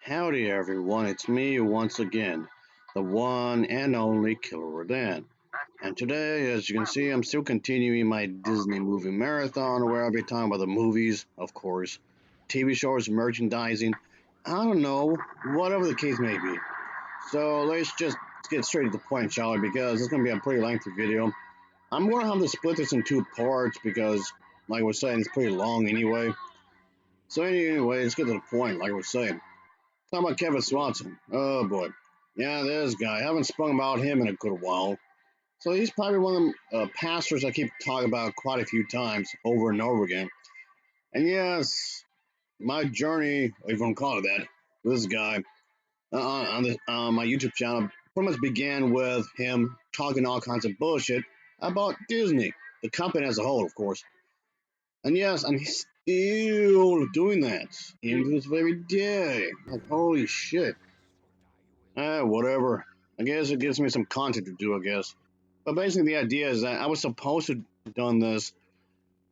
Howdy everyone, it's me once again, the one and only Killer Rodan. And today, as you can see, I'm still continuing my Disney movie marathon where I'll be talking about the movies, of course, TV shows, merchandising, I don't know, whatever the case may be. So let's just get straight to the point, shall we? Because it's going to be a pretty lengthy video. I'm going to have to split this in two parts because, like I was saying, it's pretty long anyway. So anyway, let's get to the point, like I was saying. Talking about Kevin Swanson. Oh boy. Yeah, this guy. I haven't spoken about him in a good while. So he's probably one of the pastors I keep talking about quite a few times over and over again. And yes, my journey, if you want to call it that, with this guy on my YouTube channel pretty much began with him talking all kinds of bullshit about Disney, the company as a whole, of course. And yes, and he's still doing that into this very day. Like, holy shit. Whatever. I guess it gives me some content to do, I guess. But basically, the idea is that I was supposed to have done this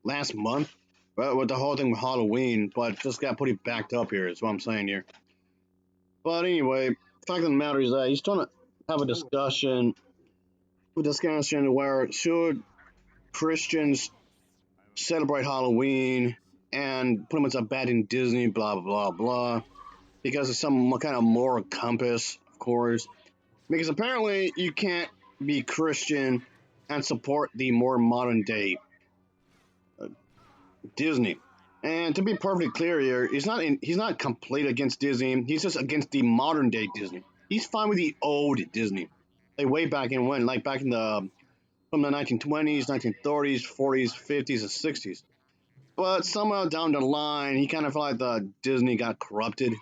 last month, but with the whole thing with Halloween, but just got pretty backed up here, is what I'm saying here. But anyway, fact of the matter is that he's trying to have a discussion where should Christians celebrate Halloween and pretty much abandon Disney, blah, blah, blah, because of some kind of moral compass, of course. Because apparently you can't be Christian and support the more modern day uh, Disney. And to be perfectly clear here, he's not complete against Disney. He's just against the modern day Disney. He's fine with the old Disney, like way back in when, like back in the from the 1920s, 1930s, 40s, 50s, and 60s. But somehow down the line, he kind of felt like the Disney got corrupted.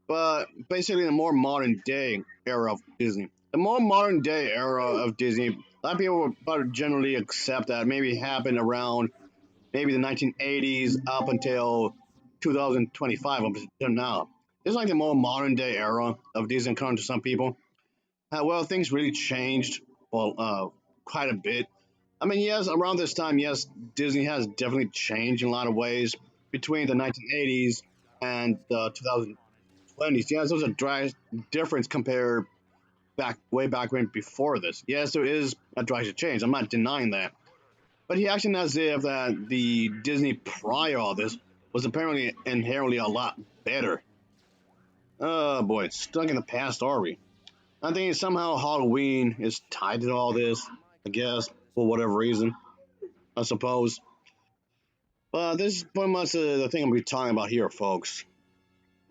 But basically, the more modern day era of Disney. The more modern day era of Disney, a lot of people would probably generally accept that maybe happened around maybe the 1980s up until 2025 up until now. It's like the more modern day era of Disney according to some people. Well, things really changed well quite a bit. I mean, yes, around this time, yes, Disney has definitely changed in a lot of ways between the 1980s and the 2020s. Yes, there's a drastic difference compared back way back when before this. Yes, there is a drastic change. I'm not denying that. But he acted as if that the Disney prior all this was apparently inherently a lot better. Oh boy, stuck in the past are we? I think somehow Halloween is tied to all this, I guess, for whatever reason, I suppose. But this is pretty much the thing I'm going to be talking about here, folks.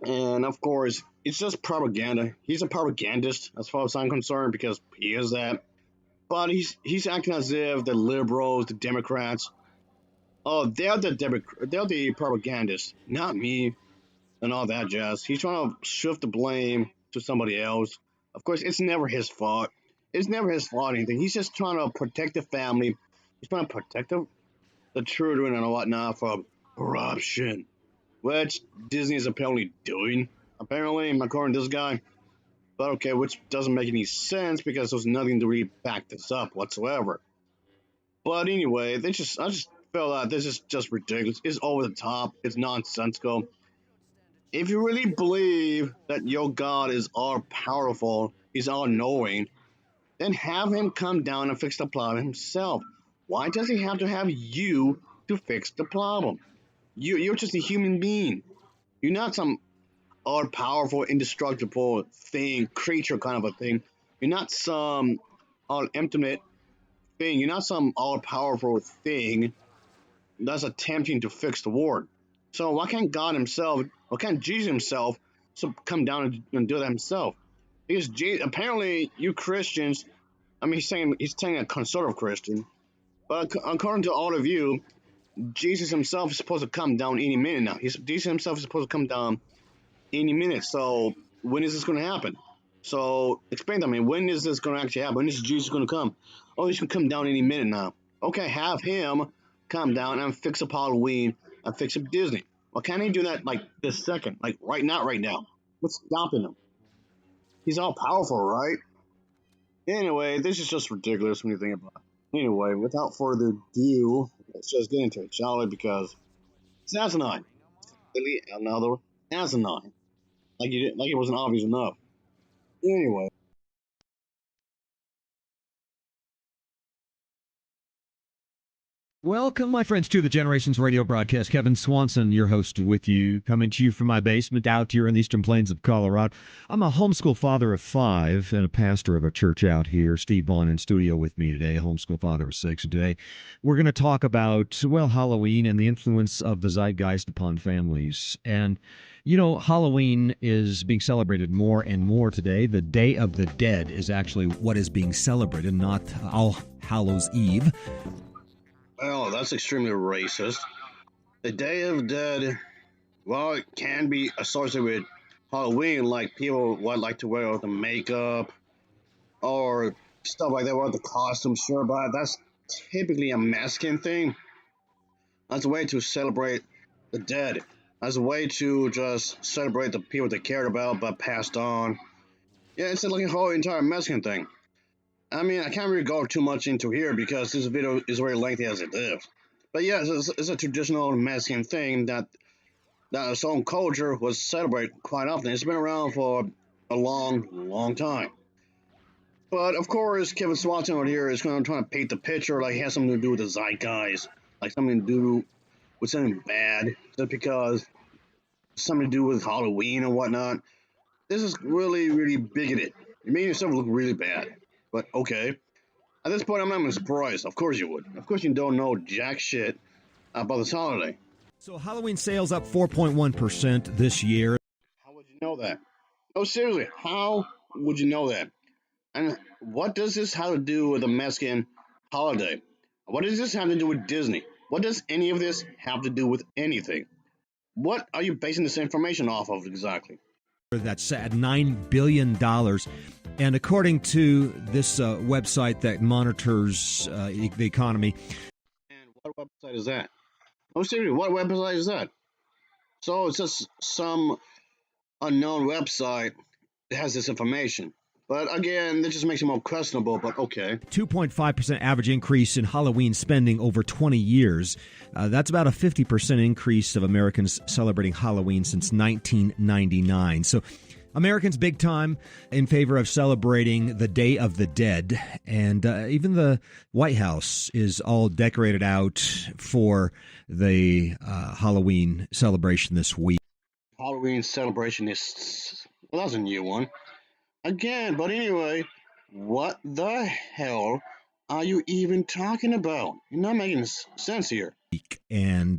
And of course, it's just propaganda. He's a propagandist, as far as I'm concerned, because he is that. But he's acting as if the liberals, the Democrats, oh, they're the propagandists, not me, and all that jazz. He's trying to shift the blame to somebody else. Of course, it's never his fault. It's never his fault or anything. He's just trying to protect the family. He's trying to protect the children and whatnot from corruption, which Disney is apparently doing. Apparently, according to this guy. But okay, which doesn't make any sense because there's nothing to really back this up whatsoever. But anyway, I just felt that this is just ridiculous. It's over the top. It's nonsensical. If you really believe that your God is all powerful, he's all knowing, then have him come down and fix the problem himself. Why does he have to have you to fix the problem? You're just a human being. You're not some all powerful, indestructible thing, creature kind of a thing. You're not some all intimate thing. You're not some all powerful thing that's attempting to fix the world. So why can't God himself, why can't Jesus himself come down and do that himself? Because apparently you Christians, I mean, he's saying a conservative Christian, but according to all of you, Jesus himself is supposed to come down any minute now. Jesus himself is supposed to come down any minute. So when is this going to happen? So explain to me, when is this going to actually happen? When is Jesus going to come? Oh, he's going to come down any minute now. Okay, have him come down and fix up Halloween and fix up Disney. Well, can't he do that like this second? Like right now? What's stopping him? He's all powerful, right? Anyway, this is just ridiculous when you think about it. Anyway, without further ado, let's just get into it, shall we? Because it's asinine. Really another asinine. like it wasn't obvious enough. Anyway. Welcome, my friends, to the Generations Radio broadcast. Kevin Swanson, your host, with you, coming to you from my basement out here in the eastern plains of Colorado. I'm a homeschool father of 5 and a pastor of a church out here. Steve Vaughn in studio with me today, a homeschool father of 6. Today, we're going to talk about, well, Halloween and the influence of the zeitgeist upon families. And, you know, Halloween is being celebrated more and more today. The Day of the Dead is actually what is being celebrated, not All Hallows Eve. Well, that's extremely racist. The Day of the Dead, well, it can be associated with Halloween, like people would like to wear the makeup or stuff like that, wear the costume, sure, but that's typically a Mexican thing. That's a way to celebrate the dead. As a way to just celebrate the people they cared about but passed on. Yeah, it's like a whole entire Mexican thing. I mean, I can't really go too much into here because this video is very lengthy as it is. But yeah, it's a traditional Mexican thing that its own culture was celebrated quite often. It's been around for a long, long time. But of course, Kevin Swanson over here is going to try to paint the picture like it has something to do with the zeitgeist, like something to do with something bad, just because something to do with Halloween and whatnot. This is really, really bigoted. You made yourself look really bad. But okay. At this point, I'm not even surprised. Of course you would. Of course you don't know jack shit about this holiday. So Halloween sales up 4.1% this year. How would you know that? Oh, seriously, how would you know that? And what does this have to do with the Mexican holiday? What does this have to do with Disney? What does any of this have to do with anything? What are you basing this information off of exactly? That's at $9 billion. And according to this website that monitors the economy. And what website is that? Oh, seriously, what website is that? So it's just some unknown website that has this information. But again, this just makes it more questionable, but okay. 2.5% average increase in Halloween spending over 20 years. That's about a 50% increase of Americans celebrating Halloween since 1999. So Americans big time in favor of celebrating the Day of the Dead. And even the White House is all decorated out for the Halloween celebration this week. Halloween celebration is, well, that's a new one. Again, but anyway, what the hell are you even talking about? You're not making sense here. And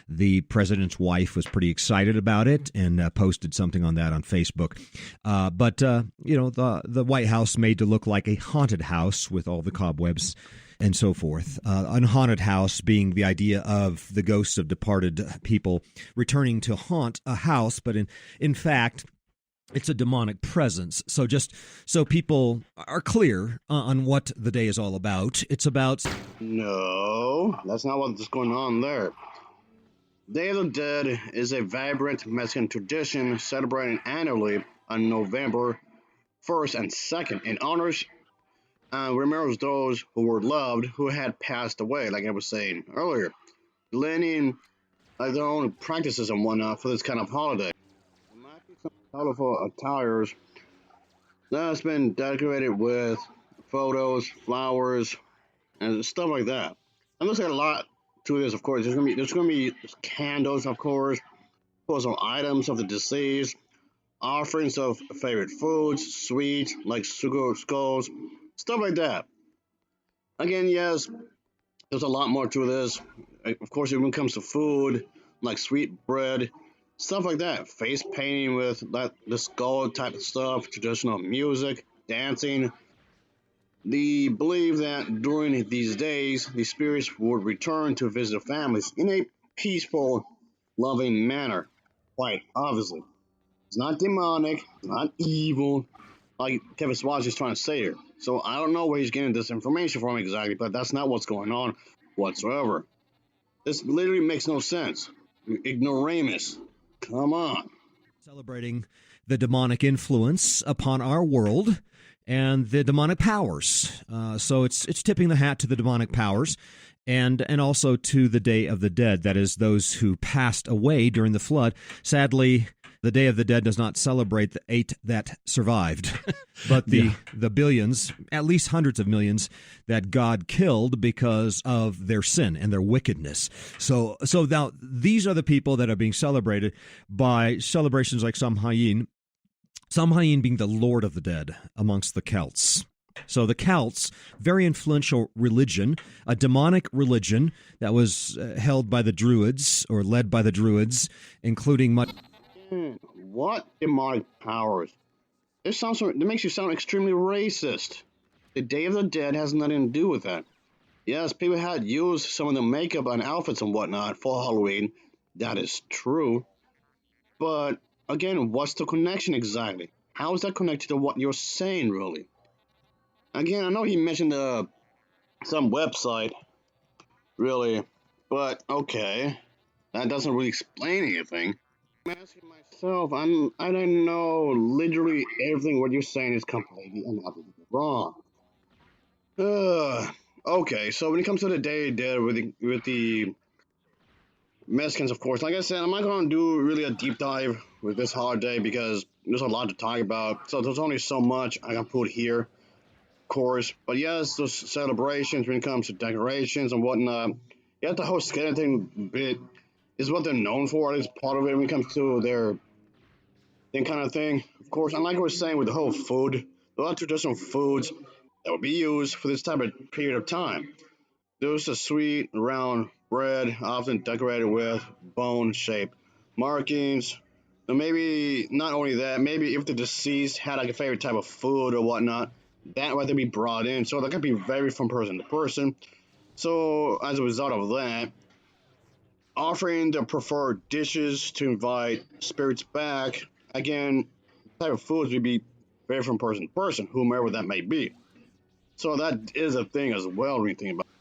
the president's wife was pretty excited about it and posted something on that on Facebook. But you know, the White House made to look like a haunted house with all the cobwebs and so forth. A haunted house being the idea of the ghosts of departed people returning to haunt a house, but in fact, it's a demonic presence. So just so people are clear on what the day is all about, it's about... No, that's not what's going on there. Day of the Dead is a vibrant Mexican tradition celebrated annually on November 1st and 2nd in honors and remembers those who were loved who had passed away, like I was saying earlier, learning their own practices and whatnot for this kind of holiday. Colorful attires that's been decorated with photos, flowers, and stuff like that. And there's a lot to this, of course. There's gonna be candles, of course, personal items of the deceased, offerings of favorite foods, sweets like sugar skulls, stuff like that. Again, yes, there's a lot more to this. Of course, when it comes to food, like sweet bread, stuff like that. Face painting with the skull type of stuff, traditional music, dancing. They believe that during these days, the spirits would return to visit their families in a peaceful, loving manner. Quite obviously. It's not demonic, it's not evil, like Kevin Swanson is trying to say here. So I don't know where he's getting this information from exactly, but that's not what's going on whatsoever. This literally makes no sense. Ignoramus. Come on. Celebrating the demonic influence upon our world and the demonic powers. So it's tipping the hat to the demonic powers and also to the Day of the Dead, that is, those who passed away during the flood. Sadly, The Day of the Dead does not celebrate the 8 that survived, but the billions, at least hundreds of millions, that God killed because of their sin and their wickedness. So now these are the people that are being celebrated by celebrations like Samhain being the Lord of the Dead amongst the Celts. So the Celts, very influential religion, a demonic religion that was held by the Druids or led by the Druids, including much. What demonic powers? That makes you sound extremely racist. The Day of the Dead has nothing to do with that. Yes, people had used some of the makeup and outfits and whatnot for Halloween. That is true. But again, what's the connection exactly? How is that connected to what you're saying, really? Again, I know he mentioned some website, really, but okay, that doesn't really explain anything. I'm asking myself, I don't know, literally everything what you're saying is completely and utterly wrong. Okay, so when it comes to the day dead with the Mexicans, of course, like I said, I'm not going to do really a deep dive with this holiday because there's a lot to talk about. So there's only so much I can put here, course. But yes, those celebrations when it comes to decorations and whatnot, yeah, the whole skeleton bit is what they're known for. It's part of it when it comes to their thing kind of thing. Of course, and like I was saying with the whole food, there are traditional foods that will be used for this type of period of time. There's a sweet, round bread, often decorated with bone-shaped markings. And maybe not only that, maybe if the deceased had like a favorite type of food or whatnot, that might be brought in. So that could be vary from person to person. So as a result of that, offering the preferred dishes to invite spirits back, again, type of foods would be vary from person to person, whomever that may be. So that is a thing as well when you think about it.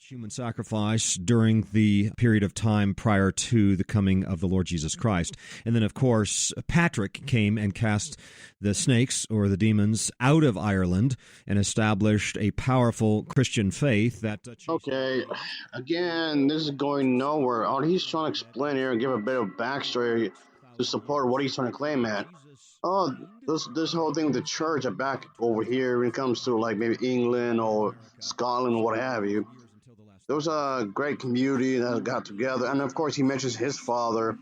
Human sacrifice during the period of time prior to the coming of the Lord Jesus Christ. And then, of course, Patrick came and cast the snakes or the demons out of Ireland and established a powerful Christian faith that... Okay, again, this is going nowhere. All he's trying to explain here and give a bit of backstory to support what he's trying to claim at. Oh, this whole thing with the church are back over here when it comes to like maybe England or Scotland or what have you. There was a great community that got together, and of course he mentions his father.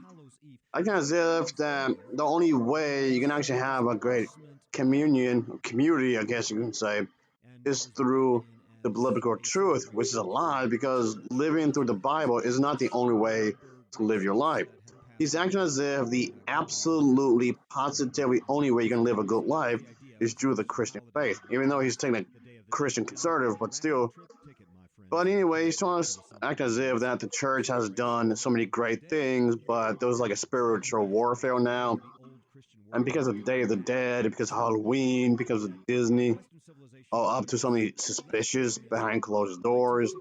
I kind of as if that the only way you can actually have a great community, I guess you can say, is through the biblical truth, which is a lie because living through the Bible is not the only way to live your life. He's acting as if the absolutely, positively only way you can live a good life is through the Christian faith, even though he's taking a Christian conservative, but still. But anyway, he's trying to act as if that the church has done so many great things, but there's like a spiritual warfare now. And because of Day of the Dead, because of Halloween, because of Disney, up to something suspicious behind closed doors.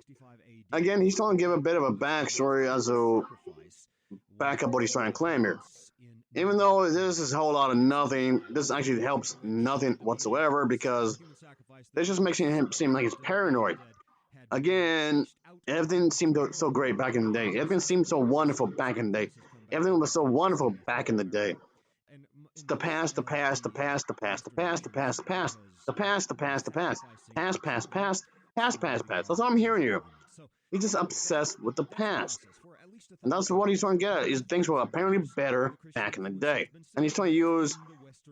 Again, he's trying to give a bit of a backstory as to back up what he's trying to claim here. Even though this is a whole lot of nothing, this actually helps nothing whatsoever because this just makes him seem like he's paranoid. Again, everything seemed so great back in the day. Everything seemed so wonderful back in the day. Everything was so wonderful back in the day. The past, the past, the past, the past, the past, the past, the past, the past, the past, the past, past, past, past, past, past, past. That's all I'm hearing here. He's just obsessed with the past. And that's what he's trying to get at, is things were apparently better back in the day. And he's trying to use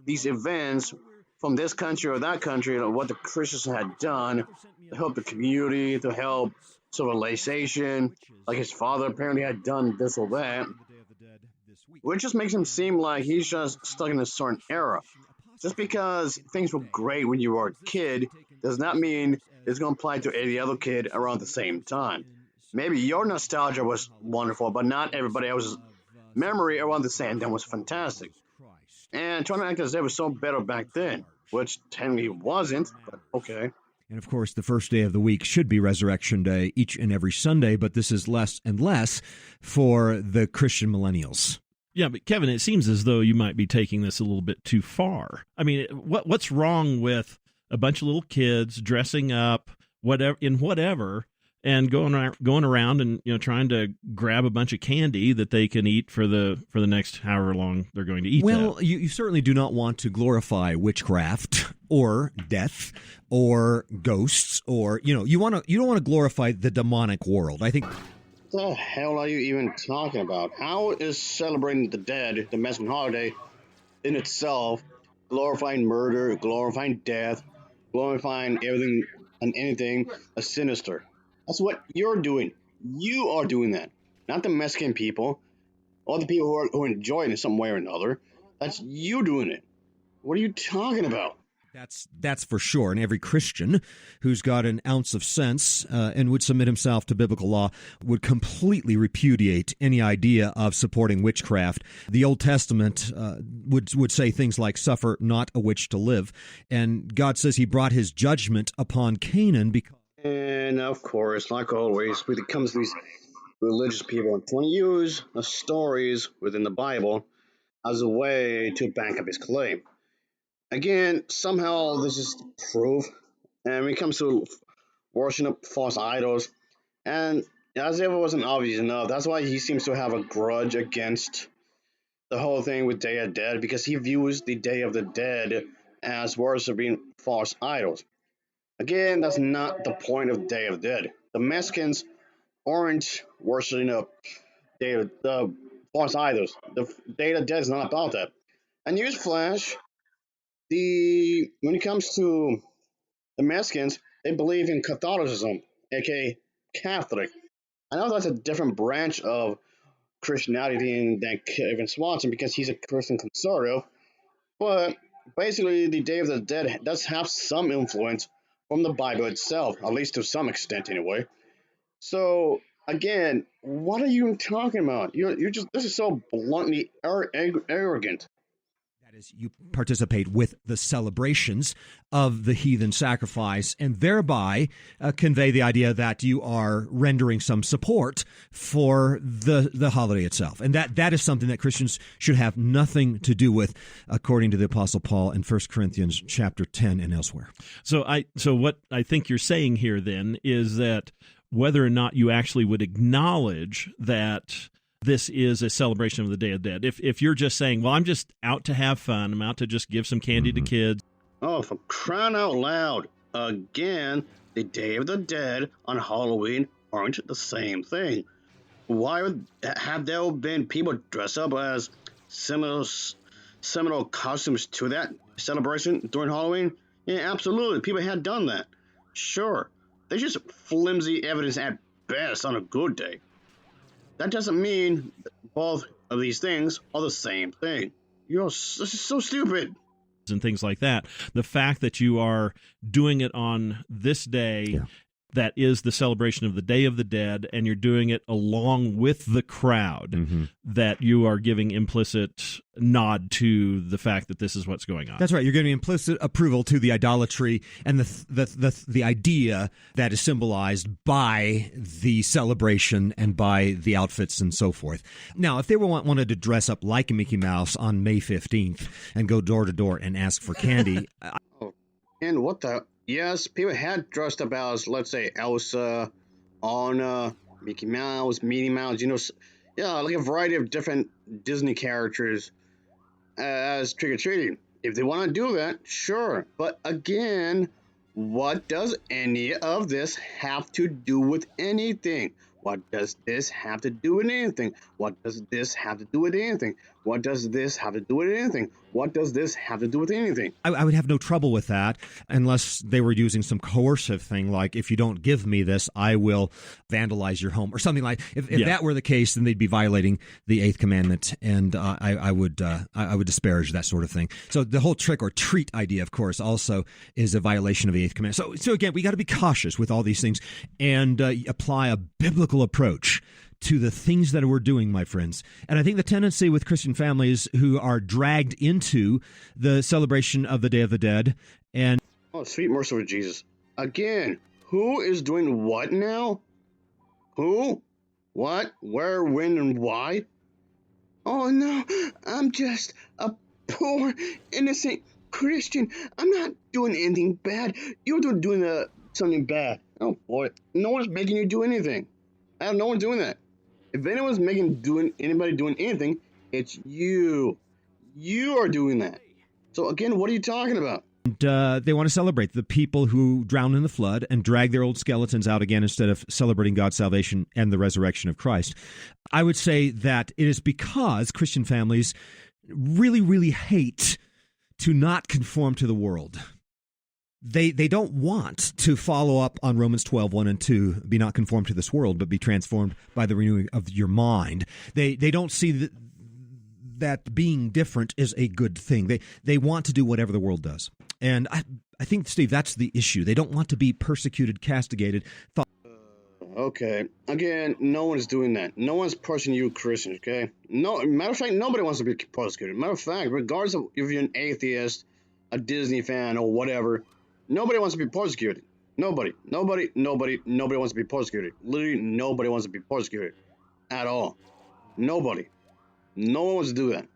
these events from this country or that country, or what the Christians had done to help the community, to help civilization, like his father apparently had done this or that, which just makes him seem like he's just stuck in a certain era. Just because things were great when you were a kid does not mean it's going to apply to any other kid around the same time. Maybe your nostalgia was wonderful, but not everybody else's memory around the same time was fantastic. And trying to act as if it was so better back then, which technically wasn't, but okay. And of course, the first day of the week should be Resurrection Day each and every Sunday, but this is less and less for the Christian millennials. Yeah, but Kevin, it seems as though you might be taking this a little bit too far. I mean, what's wrong with a bunch of little kids dressing up, whatever, and going around and trying to grab a bunch of candy that they can eat for the next however long they're going to eat. Well, you certainly do not want to glorify witchcraft or death or ghosts, or you don't want to glorify the demonic world. I think. What the hell are you even talking about? How is celebrating the dead, the Mexican holiday, in itself, glorifying murder, glorifying death, glorifying everything and anything as sinister? That's what you're doing. You are doing that, not the Mexican people, or the people who enjoy it in some way or another. That's you doing it. What are you talking about? That's for sure. And every Christian who's got an ounce of sense and would submit himself to biblical law would completely repudiate any idea of supporting witchcraft. The Old Testament would say things like, "Suffer not a witch to live," and God says He brought His judgment upon Canaan because. And of course, like always, when it comes to these religious people, want to use the stories within the Bible as a way to back up his claim. Again, somehow this is proof. And when it comes to worshiping false idols, and as if it wasn't obvious enough, that's why he seems to have a grudge against the whole thing with Day of the Dead, because he views the Day of the Dead as worshiping false idols. Again, that's not the point of Day of the Dead. The Mexicans aren't worshiping the false idols. The Day of the Dead is not about that. And newsflash, when it comes to the Mexicans, they believe in Catholicism, aka Catholic. I know that's a different branch of Christianity than Kevin Swanson because he's a Christian conservative, but basically the Day of the Dead does have some influence from the Bible itself, at least to some extent anyway. So again, what are you talking about? You're just this is so bluntly arrogant. That is, you participate with the celebrations of the heathen sacrifice and thereby convey the idea that you are rendering some support for the holiday itself. And that is something that Christians should have nothing to do with, according to the Apostle Paul in 1 Corinthians chapter 10 and elsewhere. So what I think you're saying here then is that whether or not you actually would acknowledge that this is a celebration of the Day of the Dead. If you're just saying, well, I'm just out to have fun, I'm out to just give some candy to kids. Oh, for crying out loud. Again, the Day of the Dead on Halloween aren't the same thing. Why would have there been people dressed up as similar costumes to that celebration during Halloween? Yeah, absolutely. People had done that. Sure. There's just flimsy evidence at best on a good day. That doesn't mean both of these things are the same thing. This is so stupid. And things like that. The fact that you are doing it on this day that is the celebration of the Day of the Dead, and you're doing it along with the crowd, that you are giving implicit nod to the fact that this is what's going on. That's right. You're giving implicit approval to the idolatry and the idea that is symbolized by the celebration and by the outfits and so forth. Now, if they wanted to dress up like a Mickey Mouse on May 15th and go door to door and ask for candy. And what the... Yes, people had dressed up as, let's say, Elsa, Anna, Mickey Mouse, Minnie Mouse, like a variety of different Disney characters as trick-or-treating. If they want to do that, sure. But again, what does any of this have to do with anything? What does this have to do with anything? What does this have to do with anything? What does this have to do with anything? What does this have to do with anything? I would have no trouble with that unless they were using some coercive thing like, if you don't give me this, I will vandalize your home or something like. If that were the case, then they'd be violating the Eighth Commandment, and I would disparage that sort of thing. So the whole trick or treat idea, of course, also is a violation of the Eighth Commandment. So again, we got to be cautious with all these things and apply a biblical approach to the things that we're doing, my friends. And I think the tendency with Christian families who are dragged into the celebration of the Day of the Dead and... Oh, sweet merciful Jesus. Again, who is doing what now? Who? What? Where? When? And why? Oh, no. I'm just a poor, innocent Christian. I'm not doing anything bad. You're doing something bad. Oh boy, no one's making you do anything. I have no one doing that. If anyone's making anybody doing anything, it's you. You are doing that. So again, what are you talking about? And they want to celebrate the people who drowned in the flood and drag their old skeletons out again instead of celebrating God's salvation and the resurrection of Christ. I would say that it is because Christian families really, really hate to not conform to the world. They don't want to follow up on Romans 12, 1 and 2, be not conformed to this world, but be transformed by the renewing of your mind. They don't see that being different is a good thing. They want to do whatever the world does. And I think, Steve, that's the issue. They don't want to be persecuted, castigated. Okay. Again, no one's doing that. No one's pushing you Christians, okay? No, matter of fact, nobody wants to be persecuted. Matter of fact, regardless of if you're an atheist, a Disney fan, or whatever, nobody wants to be persecuted. Nobody wants to be persecuted. Literally, nobody wants to be persecuted at all. Nobody. No one wants to do that.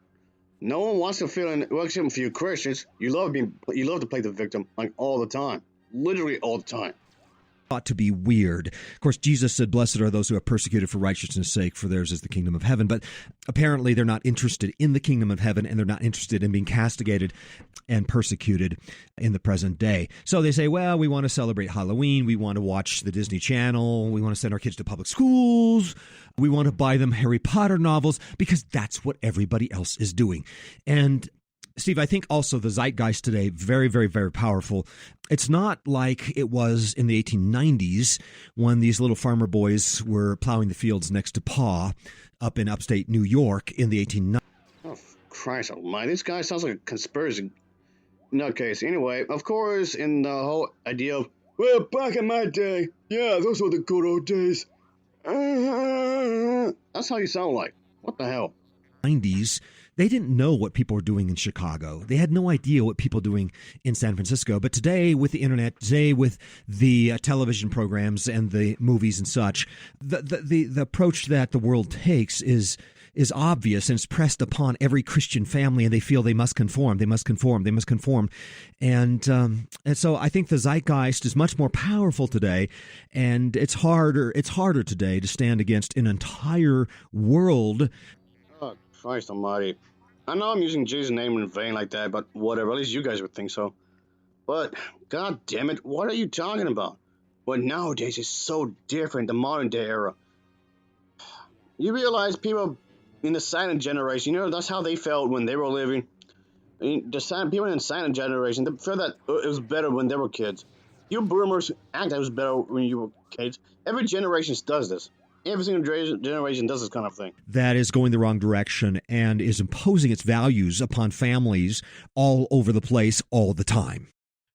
No one wants to feel in. Well, except for you Christians, you love to play the victim like all the time, literally all the time. Ought to be weird. Of course, Jesus said, "Blessed are those who are persecuted for righteousness' sake, for theirs is the kingdom of heaven." But apparently, they're not interested in the kingdom of heaven, and they're not interested in being castigated and persecuted in the present day. So they say, "Well, we want to celebrate Halloween. We want to watch the Disney Channel. We want to send our kids to public schools. We want to buy them Harry Potter novels because that's what everybody else is doing." And Steve, I think also the zeitgeist today, very, very, very powerful. It's not like it was in the 1890s when these little farmer boys were plowing the fields next to Pa up in upstate New York in the 1890s. Oh, Christ almighty. This guy sounds like a conspiracy nutcase. Anyway, of course, in the whole idea of, well, back in my day, yeah, those were the good old days. That's how you sound like. What the hell? 90s, they didn't know what people were doing in Chicago. They had no idea what people were doing in San Francisco. But today, with the internet, today with the television programs and the movies and such, the approach that the world takes is obvious, and it's pressed upon every Christian family, and they feel they must conform, they must conform, they must conform. And so I think the zeitgeist is much more powerful today, and it's harder today to stand against an entire world. Oh, Christ almighty. I know I'm using Jesus' name in vain like that, but whatever. At least you guys would think so. But, god damn it, what are you talking about? But nowadays it's so different, the modern day era. You realize people in the silent generation, that's how they felt when they were living. I mean, people in the silent generation, they felt that it was better when they were kids. You boomers act that it was better when you were kids. Every generation does this. Every single generation does this kind of thing. That is going the wrong direction and is imposing its values upon families all over the place all the time.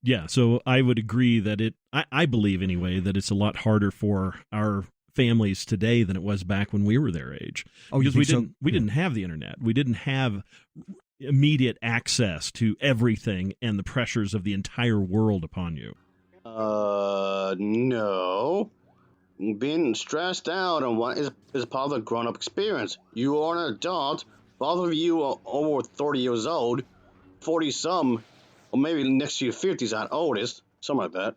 Yeah, so I would agree that I believe anyway, that it's a lot harder for our families today than it was back when we were their age. Oh, because we didn't have the internet. We didn't have immediate access to everything and the pressures of the entire world upon you. No. Being stressed out and what is part of the grown-up experience. You are an adult. Both of you are over 30 years old, 40-some, or maybe next to your 50s at oldest, something like that.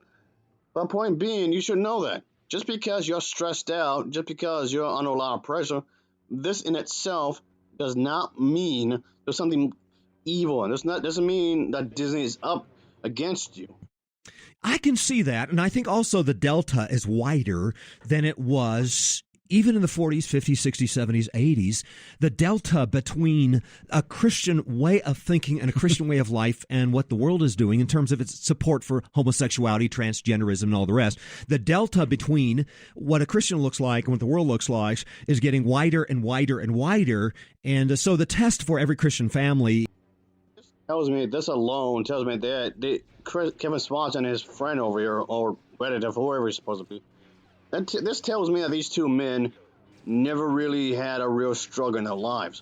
But point being, you should know that. Just because you're stressed out, just because you're under a lot of pressure, this in itself does not mean there's something evil, and doesn't mean that Disney is up against you. I can see that, and I think also the delta is wider than it was even in the 40s, 50s, 60s, 70s, 80s. The delta between a Christian way of thinking and a Christian way of life and what the world is doing in terms of its support for homosexuality, transgenderism, and all the rest, the delta between what a Christian looks like and what the world looks like is getting wider and wider and wider. And so the test for every Christian family This alone tells me that Kevin Swanson and his friend over here, or relative, whoever he's supposed to be, this tells me that these two men never really had a real struggle in their lives.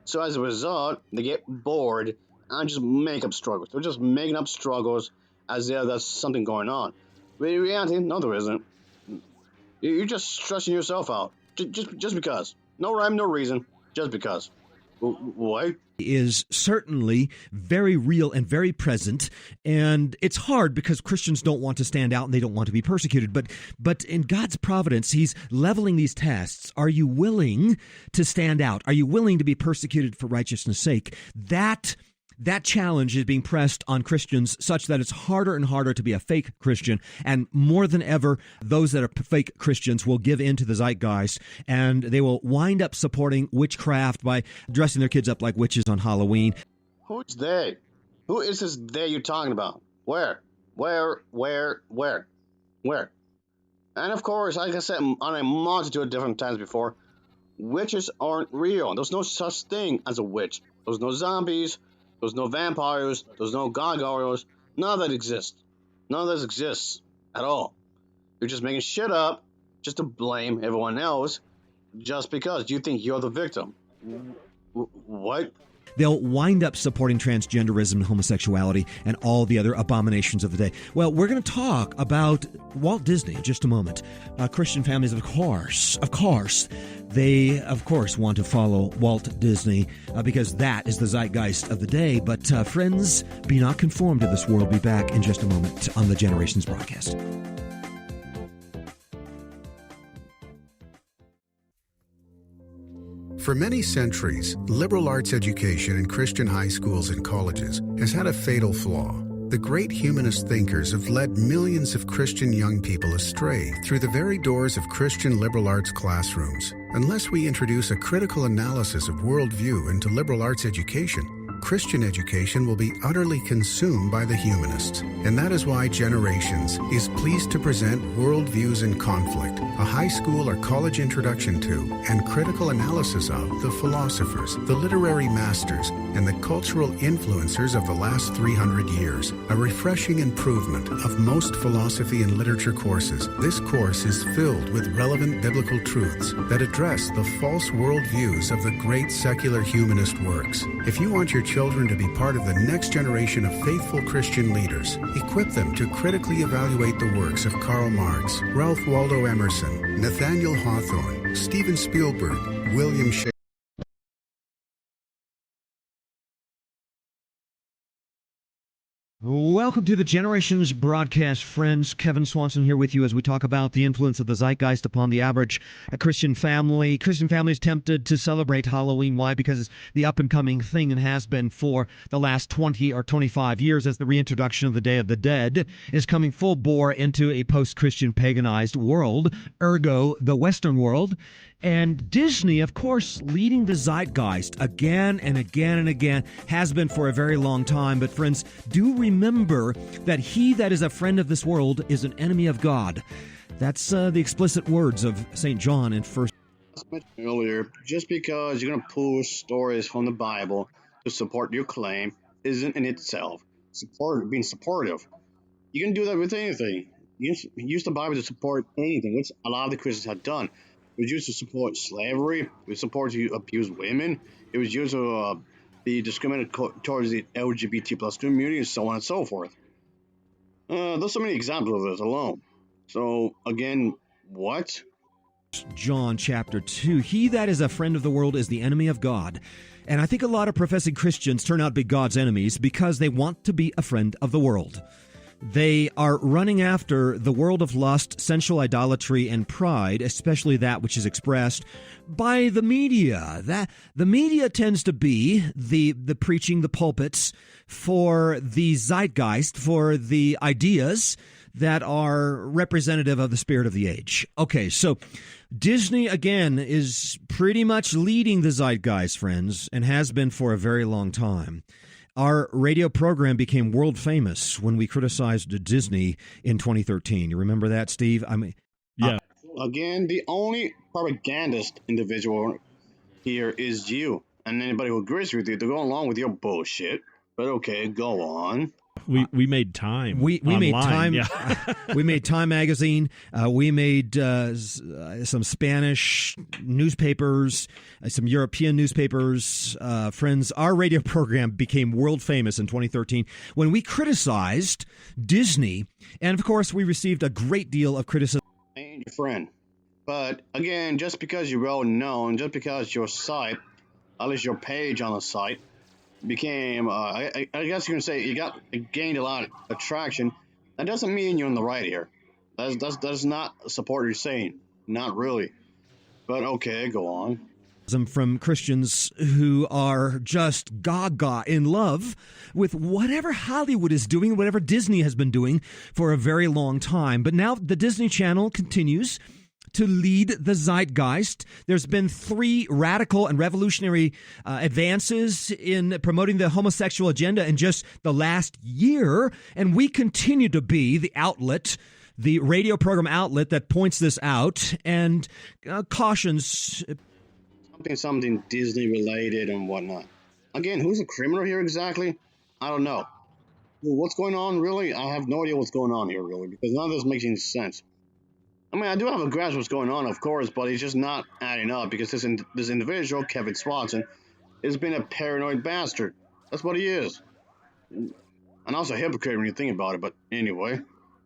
So as a result, they get bored and just make up struggles. They're just making up struggles as if there's something going on. But in reality, no, there isn't. You're just stressing yourself out. Just because. No rhyme, no reason. Just because. What? Is certainly very real and very present, and it's hard because Christians don't want to stand out and they don't want to be persecuted, but in God's providence, he's leveling these tests. Are you willing to stand out? Are you willing to be persecuted for righteousness' sake? That challenge is being pressed on Christians such that it's harder and harder to be a fake Christian. And more than ever, those that are fake Christians will give in to the zeitgeist, and they will wind up supporting witchcraft by dressing their kids up like witches on Halloween. Who's they? Who is this they you're talking about? Where? And of course, like I said on a multitude of different times before, witches aren't real. There's no such thing as a witch. There's no zombies. There's no vampires. There's no gargoyles. None of that exists. None of this exists at all. You're just making shit up just to blame everyone else just because you think you're the victim. What? They'll wind up supporting transgenderism and homosexuality and all the other abominations of the day. Well, we're going to talk about Walt Disney in just a moment. Christian families, of course, they, of course, want to follow Walt Disney because that is the zeitgeist of the day. But friends, be not conformed to this world. Be back in just a moment on the Generations broadcast. For many centuries, liberal arts education in Christian high schools and colleges has had a fatal flaw. The great humanist thinkers have led millions of Christian young people astray through the very doors of Christian liberal arts classrooms. Unless we introduce a critical analysis of worldview into liberal arts education, Christian education will be utterly consumed by the humanists. And that is why Generations is pleased to present Worldviews in Conflict, a high school or college introduction to and critical analysis of the philosophers, the literary masters, and the cultural influencers of the last 300 years. A refreshing improvement of most philosophy and literature courses. This course is filled with relevant biblical truths that address the false worldviews of the great secular humanist works. If you want your children to be part of the next generation of faithful Christian leaders, equip them to critically evaluate the works of Karl Marx, Ralph Waldo Emerson, Nathaniel Hawthorne, Steven Spielberg, William Shakespeare. Welcome to the Generations broadcast, friends. Kevin Swanson here with you as we talk about the influence of the zeitgeist upon the average Christian family. Christian families tempted to celebrate Halloween. Why? Because it's the up-and-coming thing and has been for the last 20 or 25 years as the reintroduction of the Day of the Dead is coming full bore into a post-Christian paganized world, ergo the Western world. And Disney, of course, leading the zeitgeist again and again and again, has been for a very long time. But friends, do remember that he that is a friend of this world is an enemy of God. That's the explicit words of St. John in 1. As mentioned earlier, just because you're going to pull stories from the Bible to support your claim isn't in itself being supportive. You can do that with anything. You can use the Bible to support anything, which a lot of the Christians have done. It was used to support slavery. It was supported to abuse women. It was used to be discriminated towards the LGBT plus community, and so on and so forth. There's so many examples of this alone. So, again, what? John chapter 2, he that is a friend of the world is the enemy of God. And I think a lot of professing Christians turn out to be God's enemies because they want to be a friend of the world. They are running after the world of lust, sensual idolatry, and pride, especially that which is expressed by the media. The media tends to be the preaching, the pulpits for the zeitgeist, for the ideas that are representative of the spirit of the age. Okay, so Disney, again, is pretty much leading the zeitgeist, friends, and has been for a very long time. Our radio program became world famous when we criticized Disney in 2013. You remember that, Steve? Yeah. Again, the only propagandist individual here is you. And anybody who agrees with you to go along with your bullshit. But okay, go on. We made Time. We made Time. Yeah. We made Time magazine. We made some Spanish newspapers, some European newspapers. Friends, our radio program became world famous in 2013 when we criticized Disney, and of course, we received a great deal of criticism. Ain't your friend. But again, just because you're well known, just because your site at least your page on the site became, I guess you can say it gained a lot of attraction. That doesn't mean you're in the right here. That's not support you're saying. Not really. But okay, go on. From Christians who are just gaga in love with whatever Hollywood is doing, whatever Disney has been doing for a very long time. But now the Disney Channel continues to lead the zeitgeist. There's been 3 radical and revolutionary advances in promoting the homosexual agenda in just the last year, and we continue to be the outlet, the radio program outlet that points this out and cautions. Something Disney related and whatnot. Again, who's the criminal here exactly? I don't know. What's going on really? I have no idea what's going on here really, because none of this makes any sense. I mean, I do have a grasp of what's going on, of course, but it's just not adding up because this individual, Kevin Swanson, has been a paranoid bastard. That's what he is. And also a hypocrite when you think about it, but anyway.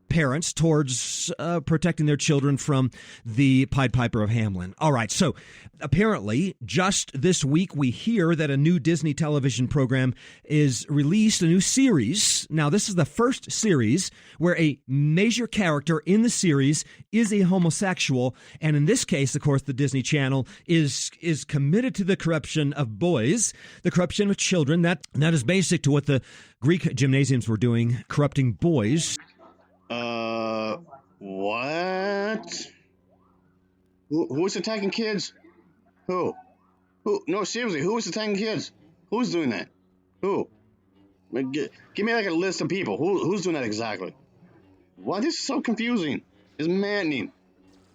Parents towards protecting their children from the Pied Piper of Hamelin. All right, so apparently just this week we hear that a new Disney television program is released, a new series. Now, this is the first series where a major character in the series is a homosexual, and in this case, of course, the Disney Channel is committed to the corruption of boys, the corruption of children. That is basic to what the Greek gymnasiums were doing, corrupting boys. What? Who's attacking kids? Who? No, seriously, who is attacking kids? Who's doing that? Who? Give me like a list of people. Who's doing that exactly? What? This is so confusing. It's maddening.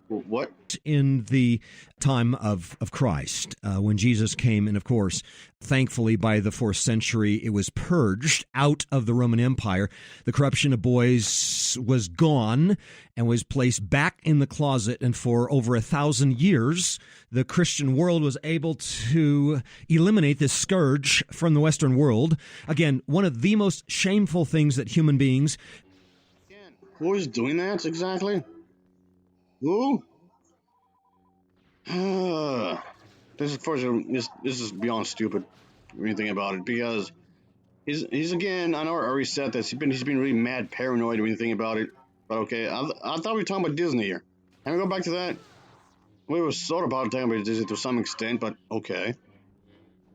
What? In the time of Christ, when Jesus came, and of course, thankfully by the 4th century, it was purged out of the Roman Empire. The corruption of boys was gone and was placed back in the closet, and for over 1,000 years, the Christian world was able to eliminate this scourge from the Western world. Again, one of the most shameful things that human beings... Who is doing that exactly? Who? This is beyond stupid when you think about it, because he's again, I know I already said this, he's been really mad paranoid when you think about it, but okay, I thought we were talking about Disney here. Can we go back to that? We were sort of about talking about Disney to some extent, but okay.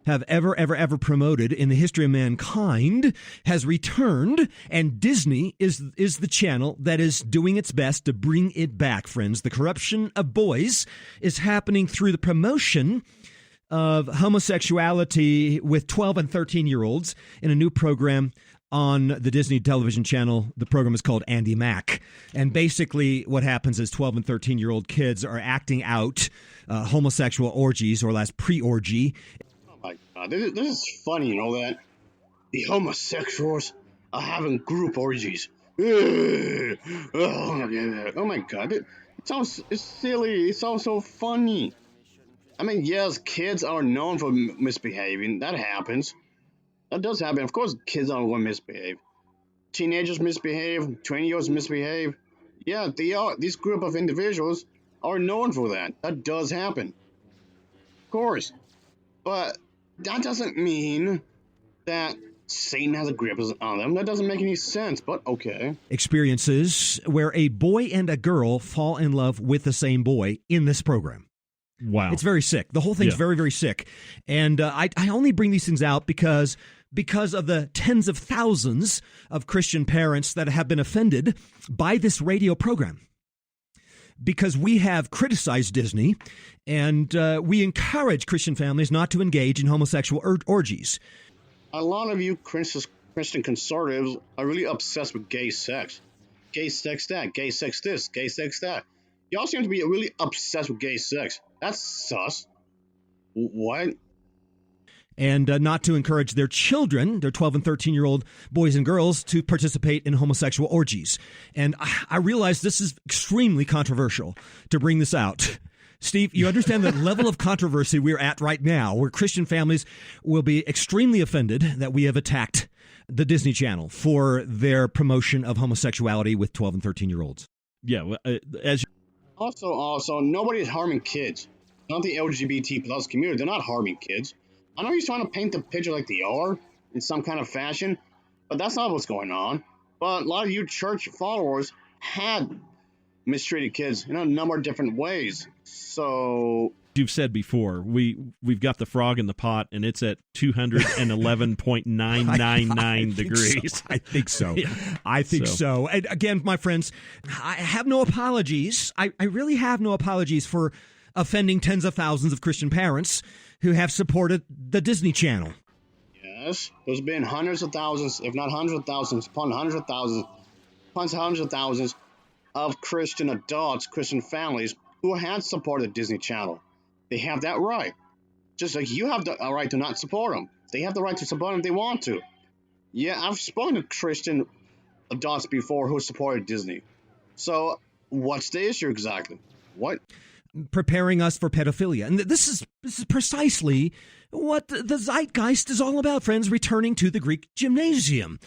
Have ever promoted in the history of mankind has returned, and Disney is the channel that is doing its best to bring it back, friends. The corruption of boys is happening through the promotion of homosexuality with 12 and 13-year-olds in a new program on the Disney television channel. The program is called Andy Mack. And basically what happens is 12 and 13-year-old kids are acting out homosexual orgies, or last pre-orgy. Oh my God, this is funny, you know that? The homosexuals are having group orgies. Oh my God, it's silly, it's also funny. I mean, yes, kids are known for misbehaving. That happens. That does happen. Of course, kids are going to misbehave. Teenagers misbehave. 20-year-olds misbehave. Yeah, they are. This group of individuals are known for that. That does happen. Of course. But that doesn't mean that Satan has a grip on them. That doesn't make any sense, but okay. Experiences where a boy and a girl fall in love with the same boy in this program. Wow. It's very sick. The whole thing's very, very sick. And I only bring these things out because of the tens of thousands of Christian parents that have been offended by this radio program. Because we have criticized Disney, and we encourage Christian families not to engage in homosexual orgies. A lot of you Christian conservatives are really obsessed with gay sex. Gay sex that, gay sex this, gay sex that. Y'all seem to be really obsessed with gay sex. That's sus. What? And not to encourage their children, their 12 and 13-year-old boys and girls, to participate in homosexual orgies. And I realize this is extremely controversial to bring this out. Steve, you understand the level of controversy we're at right now, where Christian families will be extremely offended that we have attacked the Disney Channel for their promotion of homosexuality with 12 and 13-year-olds. Yeah, Also, nobody's harming kids. Not the LGBT plus community. They're not harming kids. I know he's trying to paint the picture like they are in some kind of fashion, but that's not what's going on. But a lot of you church followers had mistreated kids in a number of different ways. So you've said before, we've got the frog in the pot, and it's at 211.999 degrees. So. I think so. Yeah. I think so. And again, my friends, I have no apologies. I really have no apologies for offending tens of thousands of Christian parents who have supported the Disney Channel. Yes, there's been hundreds of thousands, if not hundreds of thousands, upon hundreds of thousands, upon hundreds of thousands of Christian adults, Christian families who had supported Disney Channel. They have that right. Just like you have the right to not support them. They have the right to support them if they want to. Yeah, I've spoken to Christian adults before who supported Disney. So what's the issue exactly? What? Preparing us for pedophilia. And this is precisely what the zeitgeist is all about, friends, returning to the Greek gymnasium.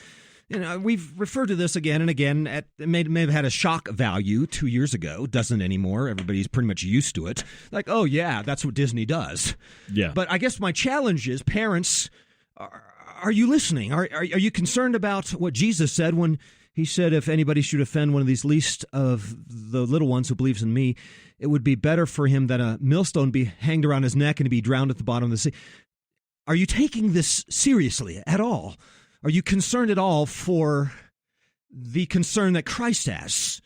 You know, we've referred to this again and again. It may have had a shock value 2 years ago. Doesn't anymore. Everybody's pretty much used to it. Like, oh, yeah, that's what Disney does. Yeah. But I guess my challenge is, parents, are you listening? Are you concerned about what Jesus said when he said, if anybody should offend one of these least of the little ones who believes in me, it would be better for him that a millstone be hanged around his neck and to be drowned at the bottom of the sea. Are you taking this seriously at all? Are you concerned at all for the concern that Christ has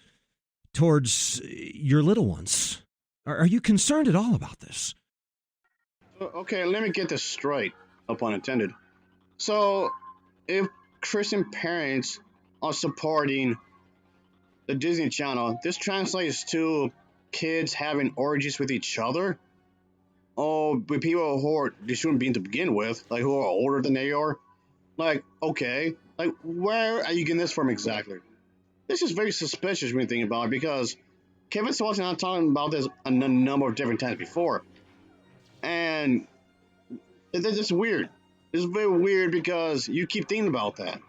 towards your little ones? Are you concerned at all about this? Okay, let me get this straight, no pun intended. So, if Christian parents are supporting the Disney Channel, this translates to kids having orgies with each other? Or with people who they shouldn't be to begin with, like who are older than they are? Like, okay, like where are you getting this from exactly? This is very suspicious when you think about it, because Kevin Swanson and I talking about this a number of different times before. And it's just weird. It's very weird because you keep thinking about that.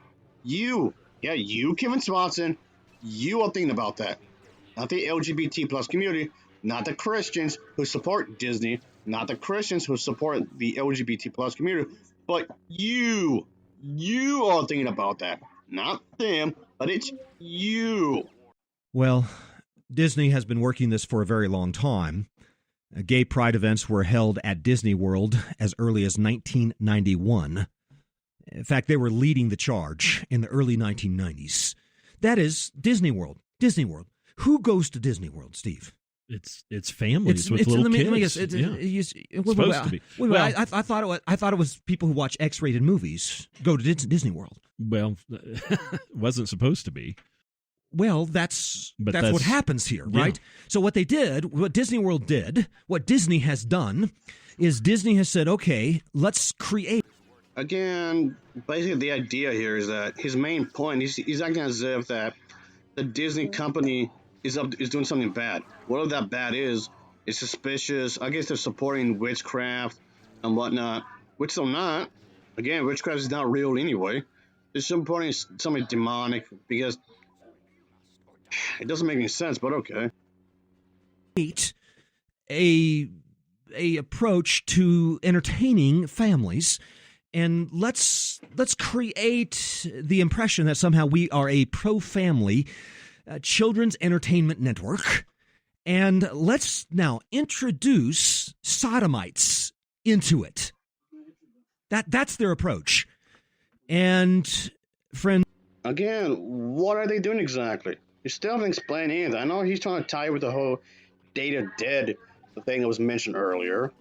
You, Kevin Swanson, you are thinking about that. Not the LGBT plus community, not the Christians who support Disney, not the Christians who support the LGBT plus community, but you are thinking about that. Not them, but it's you. Well, Disney has been working this for a very long time. Gay pride events were held at Disney World as early as 1991. In fact, they were leading the charge in the early 1990s. That is Disney World. Disney World. Who goes to Disney World, Steve? It's families with little kids. Supposed to be. I thought it was people who watch X-rated movies go to Disney World. Well, it wasn't supposed to be. Well, that's what happens here, right? Yeah. So what Disney World did, what Disney has done, is Disney has said, okay, let's create. Again, basically the idea here is that his main point, he's acting as if that the Disney company is doing something bad. Whatever that bad is suspicious. I guess they're supporting witchcraft and whatnot, which they're not. Again, witchcraft is not real anyway. They're supporting something demonic because it doesn't make any sense, but okay. A approach to entertaining families, and let's create the impression that somehow we are a pro-family children's entertainment network, and let's now introduce sodomites into it. That's their approach. And friend, again, what are they doing exactly? You still haven't explained anything. I know he's trying to tie it with the whole data dead thing that was mentioned earlier,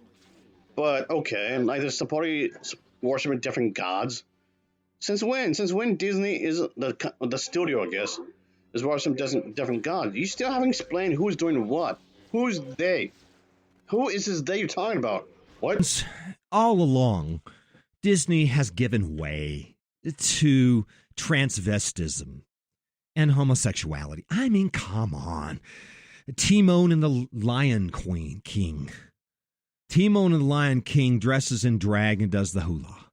but okay, like they're supporting worshiping different gods. Since when Disney is the studio, I guess, is worshiping different gods? You still haven't explained who's doing what. Who's they? Who is this they you're talking about? What? All along, Disney has given way to transvestism and homosexuality. I mean, come on. Timon and the Lion King. Timon and the Lion King dresses in drag and does the hula.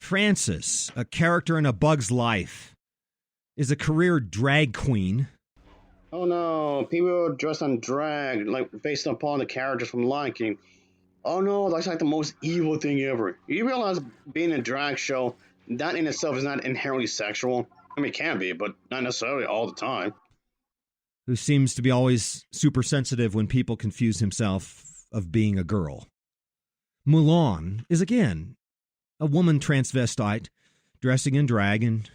Frances, a character in A Bug's Life, is a career drag queen. Oh no, people dress on drag, like based upon the characters from Lion King. Oh no, that's like the most evil thing ever. You realize being a drag show, that in itself is not inherently sexual. I mean, it can be, but not necessarily all the time. Who seems to be always super sensitive when people confuse himself of being a girl. Mulan is again a woman transvestite dressing in drag and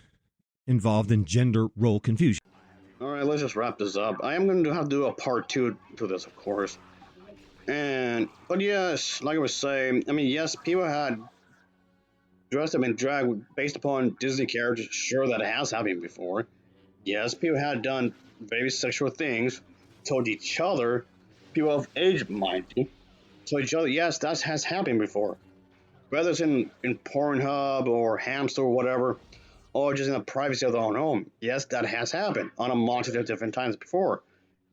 involved in gender role confusion. All right, let's just wrap this up. I am going to have to do a part two to this, of course. But yes, like I was saying, I mean, yes, people had dressed up in drag based upon Disney characters. Sure, that has happened before. Yes, people had done very sexual things, told each other, people of age, mind you, told each other, yes, that has happened before. Whether it's in Pornhub or Hamster or whatever, or just in the privacy of their own home. Yes, that has happened on a multitude of different times before.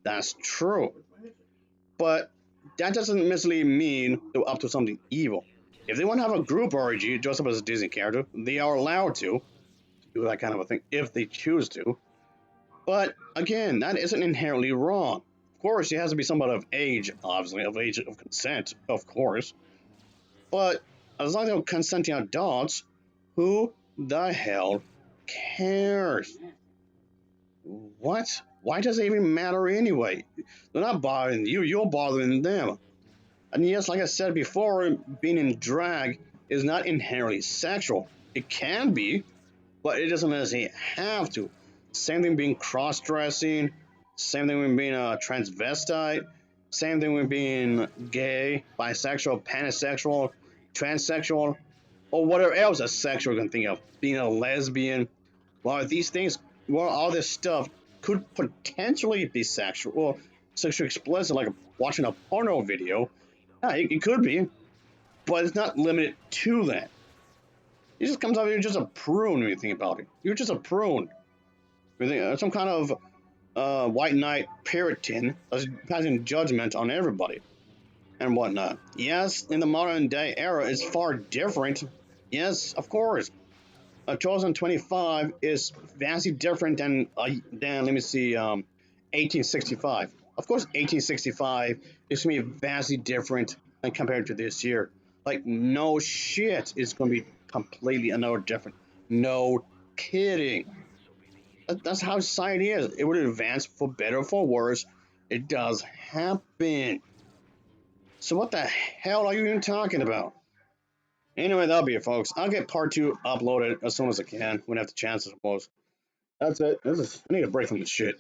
That's true. But that doesn't necessarily mean they're up to something evil. If they want to have a group orgy dressed up as a Disney character, they are allowed to do that kind of a thing if they choose to. But again, that isn't inherently wrong. Of course, it has to be somewhat of age, obviously, of age of consent, of course. But as long as they're consenting adults, who the hell cares? What? Why does it even matter anyway? They're not bothering you, you're bothering them. And yes, like I said before, being in drag is not inherently sexual. It can be, but it doesn't necessarily have to. Same thing being cross-dressing, same thing with being a transvestite, same thing with being gay, bisexual, pansexual, transsexual, or whatever else a sexual you can think of. Being a lesbian. Well, these things, well, all this stuff could potentially be sexual, or sexually explicit, like watching a porno video. Yeah, it could be, but it's not limited to that. It just comes out you're just a prune when you think about it. You're just a prune. You think some kind of white knight Puritan that's passing judgment on everybody and whatnot. Yes, in the modern day era, it's far different. Yes, of course. 2025 is vastly different than let me see, 1865. Of course, 1865 is going to be vastly different than compared to this year. Like, no shit, it's going to be completely another different. No kidding. That's how society is. It would advance for better or for worse. It does happen. So what the hell are you even talking about? Anyway, that'll be it, folks. I'll get part two uploaded as soon as I can when I have the chance, I suppose. That's it. I need a break from this shit.